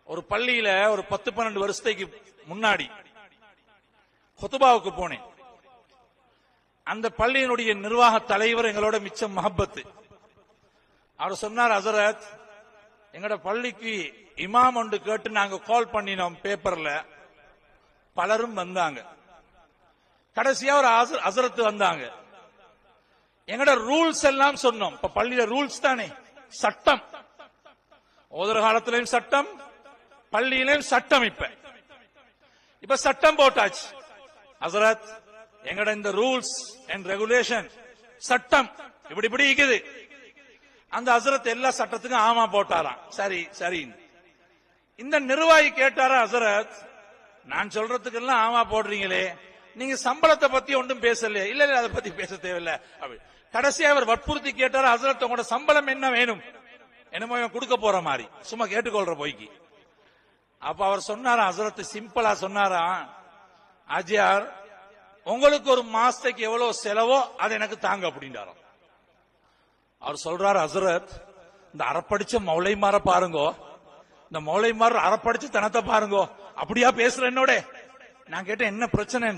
ஒரு பள்ளியில ஒரு 10-12 வருஷத்துக்கு முன்னாடி குத்துபாவுக்கு போனேன். அந்த பள்ளியினுடைய நிர்வாக தலைவர் எங்களோட மிச்சம் மஹப்பத்து. அவர் சொன்னார், ஹசரத், எங்களோட பள்ளிக்கு இமாம் ஒன்று கேட்டு நாங்க கால் பண்ணினோம் பேப்பர்ல, பலரும் வந்தாங்க. கடைசியா ஒரு ஹசரத் வந்தாங்க. எங்கட ரூல்ஸ் எல்லாம் சொன்னோம். இப்ப பள்ளியில ரூல்ஸ் தானே, சட்டம். ஓதுற காலத்திலையும் சட்டம், பள்ளியிலையும் சட்டம். இப்ப சட்டம் போட்டாச்சு. ஹசரத், எங்கட இந்த ரூல்ஸ் அண்ட் ரெகுலேஷன் சட்டம் இப்படி இப்படி இருக்குது. அந்த ஹசரத் எல்லா சட்டத்துக்கும் ஆமா போட்டாராம். சரி சரி. இந்த நிர்வாகி கேட்டாரா, ஹசரத், நான் சொல்றதுக்கு எல்லாம் ஆமா போடுறீங்களே, நீங்க சம்பளத்தை பத்தி ஒன்றும் பேசல. இல்ல இல்ல, அதை பத்தி பேச தேவையில்லை. கடைசியா அவர் வற்புறுத்தி கேட்டாரா, ஹசரத், உங்களோட சம்பளம் என்ன வேணும்? என்னமோ கொடுக்க போற மாதிரி சும்மா கேட்டுக்கொள்ற போய்க்கு. அப்ப அவர் சொன்னாரா, ஹசரத் சிம்பிளா சொன்னாரா, ஆஜியார், உங்களுக்கு ஒரு மாசத்துக்கு எவ்வளவு செலவோ அதை எனக்கு தாங்க அப்படின்றாராம். அவர் சொல்றாரு, ஹசரத், இந்த அறப்படிச்ச மௌலைமார பாருங்கோ, இந்த மௌலைமார் அறப்படிச்ச தனத்தை பாருங்கோ, அப்படியா பேசுற என்னோட? நான் கேட்டேன், என்ன பிரச்சனை?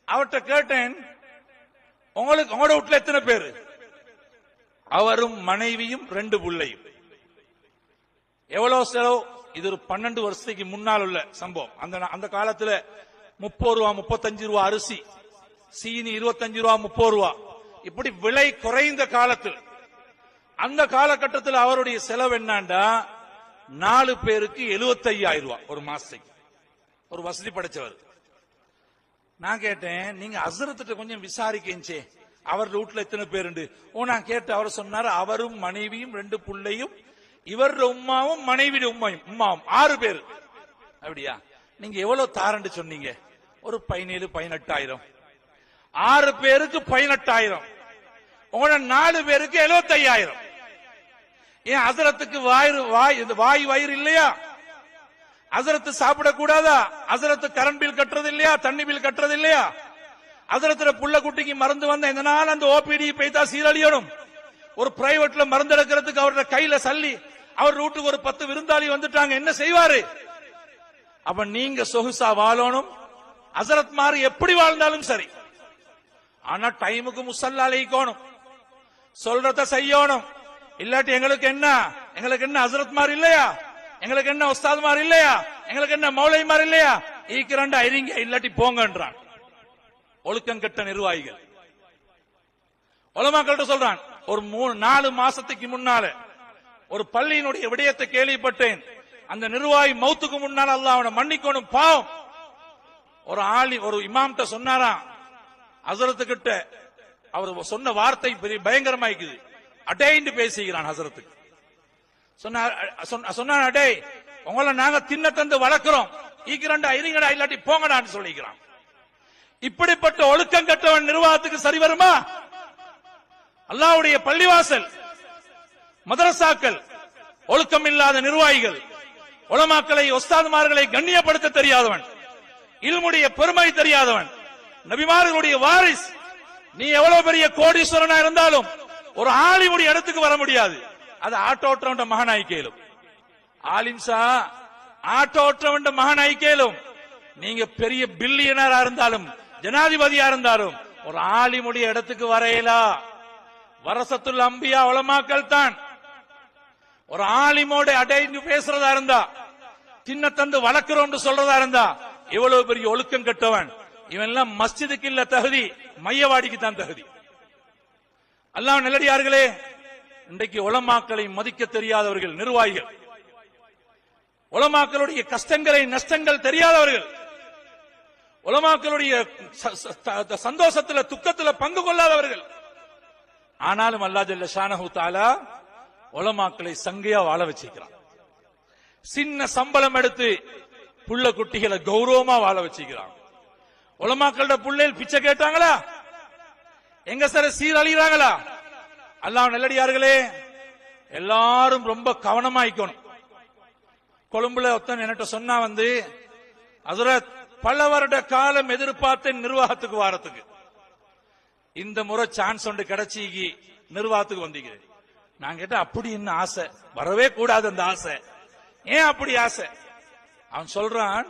அவர்கிட்ட கேட்டேன், உங்களுக்கு உங்களோட வீட்டுல எத்தனை பேரு? அவரும் மனைவியும் 2 பிள்ளையும். எவ்வளவு செலவு? இது ஒரு 12 வருஷத்துக்கு முன்னால் உள்ள சம்பவம். அந்த காலத்துல 30 ரூபா 35 ரூபா அரிசி, சீனி 25 ரூபா 30 ரூபா, இப்படி விலை குறைந்த காலத்தில், அந்த காலகட்டத்தில் அவருடைய செலவு என்னண்டா 4 பேருக்கு 75,000 ரூபாய் ஒரு மாசத்துக்கு. ஒரு வசதி படைச்சவர். நான் கேட்டேன், நீங்க ஹசரத்திட்ட கொஞ்சம் விசாரிக்கே, அவர் வீட்டுல எத்தனை பேருண்டு? நான் கேட்டு அவர் சொன்னார், அவரும் மனைவியும் 2 பிள்ளையும், இவர் உம்மாவும் மனைவி உம்மாவும் 6 பேர். அப்படியா? நீங்க எவ்வளவு தாரண்டு சொன்னீங்க? ஒரு 17-18,000. 6 பேருக்கு 18,000. உங்களோட 4 பேருக்கு 75,000. ஏன் ஹசரத்துக்கு வாய் வயிறு இல்லையா? ஹசரத்து சாப்பிடக்கூடாதா? ஹசரத்து கரண்ட் பில் கட்டுறது இல்லையா? தண்ணி பில் கட்டுறது இல்லையா? ஹசரத்துல புள்ள குட்டிக்கு மருந்து வந்த இந்த நாள் அந்த ஓபிடி போய்தா சீரழியணும். ஒரு பிரைவேட்ல மருந்து எடுக்கிறதுக்கு அவரோட கையில சல்லி, அவர் வீட்டுக்கு ஒரு 10 விருந்தாளி வந்துட்டாங்க, என்ன செய்வாரு? அப்ப நீங்க சொகுசா வாழணும். ஹசரத் மாறு எப்படி வாழ்ந்தாலும் சரி, ஆனா டைமுக்கு முசல்லா அழைக்கணும், சொல்றத செய்யணும். இல்லாட்டி எங்களுக்கு என்ன ஹசரத் மாறு இல்லையா? எங்களுக்கு என்ன உஸ்தாத் மாறு இல்லையா? எங்களுக்கு என்ன மௌலை மாறு இல்லையா? ஈக்கிறண்டா ஐரிங்க, இல்லாட்டி போங்கன்றான். ஒழுக்கம் கெட்ட நிர்வாகிகள். உலமாக்கள்கிட்ட சொல்றான், ஒரு 3-4 மாசத்துக்கு முன்னால ஒரு பள்ளியினுடைய விடயத்தை கேள்விப்பட்டேன். அந்த நிர்வாகி மௌத்துக்கு முன்னால அல்லாஹ் அவனை மன்னிக்கணும், பாவம். ஒரு இமாம்கிட்ட சொன்னாராம், ஹசரத்துக்கிட்ட அவர் சொன்ன வார்த்தை பெரிய பயங்கரமாய்க்குது. அடைந்து பேசுகிறான் ஹசரத்துக்கு. சொன்ன அடே, உங்களை நாங்க தின்ன தந்து வளர்க்கிறோம், ஈக்கிறண்டா இருங்கடா, இல்லாட்டி போங்கடான்னு சொல்லிக்கிறான். இப்படிப்பட்ட ஒழுக்கம் கட்டவன் நிர்வாகத்துக்கு சரி வருமா? அல்லாஹ்வுடைய பள்ளிவாசல், மதரசாக்கள், ஒழுக்கம் இல்லாத நிர்வாகிகள், உலமாக்களை உஸ்தாதுமார்களை கண்ணியப்படுத்த தெரியாதவன், இல்முடைய பெருமை தெரியாதவன், நபிமார்களுடைய வாரிஸ். நீ எவ்வளவு பெரிய கோடீஸ்வரனா இருந்தாலும் ஒரு ஆலிமுடைய இடத்துக்கு வர முடியாது. அது ஆட்டோ ஓட்டுறவன் மகனாய்க்கேலும். ஆலிம்சா ஆட்டோ ஓட்டுறவன் மகனாய்க்கேலும். நீங்க பெரிய பில்லியனரா இருந்தாலும் ஜனாதிபதியா இருந்தாலும் ஒரு ஆலிமுடைய இடத்துக்கு வரையலா. வரசத்துல் அம்பியா உலமாக்கள் தான். ஒரு ஆலிமோட அடைந்து பேசுறதா இருந்தா, சின்ன தந்து வளர்க்கிறோம் சொல்றதா இருந்தா, எவ்வளவு பெரிய ஒழுக்கம் கட்டவன் இவன் எல்லாம் மஸ்ஜிதுக்கு இல்ல தகுதி, மையவாடிக்கு தான் தகுதி. அல்லாஹ் நல்லடியார்களே, இன்றைக்கு உலமாக்களை மதிக்க தெரியாதவர்கள் நிர்வாகிகள், உலமாக்களுடைய கஷ்டங்களை நஷ்டங்கள் தெரியாதவர்கள், உலமாக்களுடைய சந்தோஷத்துல துக்கத்துல பங்கு கொள்ளாதவர்கள். ஆனாலும் அல்லாஹ் ஜல்ல ஷானஹு தஆலா உலமாக்களை சங்கையா வாழ வச்சிருக்கிறான். சின்ன சம்பளம் எடுத்து புள்ள குட்டிகளை கௌரவமா வாழ வச்சிருக்கிறான். உலமாக்களோட புள்ளைகள் பிச்சை கேட்டாங்களா? எங்க சார் சீரழிறாங்களா? அல்லாஹ் நல்லடியார்களே, எல்லாரும் ரொம்ப கவனமாய்க்கணும். கொழும்புல ஒருத்தன் என்கிட்ட சொன்னா, ஹசரத், பல வருட காலம் எதிர்பார்த்த நிர்வாகத்துக்கு வாரத்துக்கு இந்த முறை சான்ஸ் ஒன்று கிடைச்சி நிர்வாகத்துக்கு வந்தீங்க. நான் கேட்டேன், அப்படி என்ன ஆசை? வரவே கூடாது அந்த ஆசை. ஏன் அப்படி ஆசை? அவன் சொல்றான்,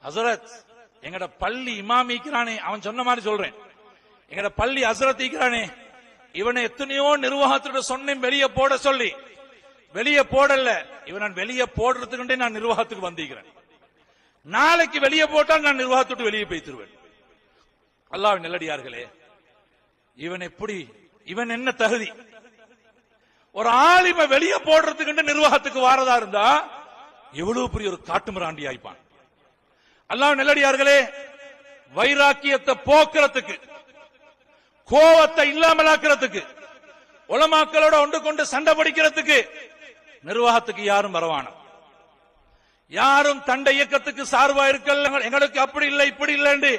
ஹசரத் எங்கட பள்ளி இமாமிக்கிறானே, அவன் சொன்ன மாதிரி சொல்றேன், எங்கட பள்ளி ஹசரத் இருக்கிறானே, இவனை எத்தனையோ நிர்வாகத்தோட சொன்னேன் வெளியே போட சொல்லி, வெளியே போடல. இவன் வெளியே போடுறதுக்கு நான் நிர்வாகத்துக்கு வந்திருக்கிறேன். நாளைக்கு வெளியே போட்டால் நான் நிர்வாகத்தோடு வெளியே போய்த்திருவேன். அல்லாஹ்வின் நல்லடியார்களே, இவன் எப்படி, இவன் என்ன தகுதி? ஒரு ஆலிம வெளியே போடுறதுக்கு நிர்வாகத்துக்கு வாரதா இருந்தா எவ்வளவு பெரிய ஒரு காட்டுமிராண்டி ஆயிப்பான். அல்லாஹ்வின் நல்லடியார்களே, வைராக்கியத்தை போக்குறதுக்கு, கோவத்தை இல்லாமலாக்குறதுக்கு, உலமாக்களோட ஒன்று கொண்டு சண்டை பிடிக்கிறதுக்கு நிர்வாகத்துக்கு யாரும் வரவானம். யாரும் தண்டை இயக்கத்துக்கு சார்பா இருக்கல, எங்களுக்கு அப்படி இல்லை இப்படி இல்லை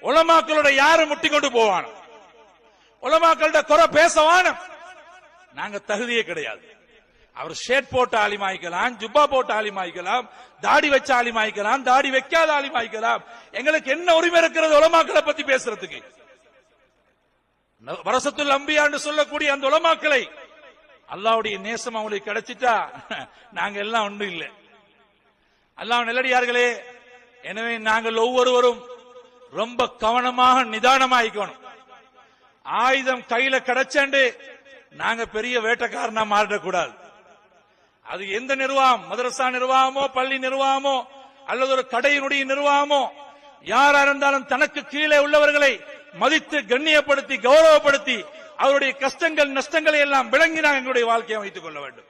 உலமாக்களோட யாரும் முட்டி கொண்டு போவான. உலமாக்களோட குறை பேசவான. நாங்க தகுதியே கிடையாது. அவர் ஷேட் போட்ட ஆலிமாய்க்கலாம், ஜுப்பா போட்ட ஆலிமாய்க்கலாம், தாடி வச்ச ஆலிமாய்க்கலாம், தாடி வைக்காத ஆலிமாய்க்கலாம். எங்களுக்கு என்ன உரிமை இருக்கிறது உலமாக்களை பத்தி பேசுறதுக்கு? வரசத்துல் அம்பியான்னு சொல்லக்கூடிய அந்த உலமாக்களை அல்லாஹ்வுடைய நேசம் அவங்களுக்கு கிடைச்சிட்டா நாங்க எல்லாம் ஒன்றும் இல்லை. அல்லாஹ் நல்லடியார்களே, எனவே நாங்கள் ஒவ்வொருவரும் ரொம்ப கவனமாக நிதானமாயிக்கணும். ஆயுதம் கையில கிடைச்சண்டு நாங்க பெரிய வேட்டக்காரனா மாறிடக்கூடாது. அது எந்த நிர்வாகம், மதரசா நிர்வாகமோ, பள்ளி நிர்வாகமோ, அல்லது ஒரு கடையினுடைய நிர்வாகமோ, யாரா இருந்தாலும் தனக்கு கீழே உள்ளவர்களை மதித்து கண்ணியப்படுத்தி கௌரவப்படுத்தி அவருடைய கஷ்டங்கள் நஷ்டங்களை எல்லாம் விளங்கி நாங்கள் எங்களுடைய வாழ்க்கையை வைத்துக் கொள்ள வேண்டும்.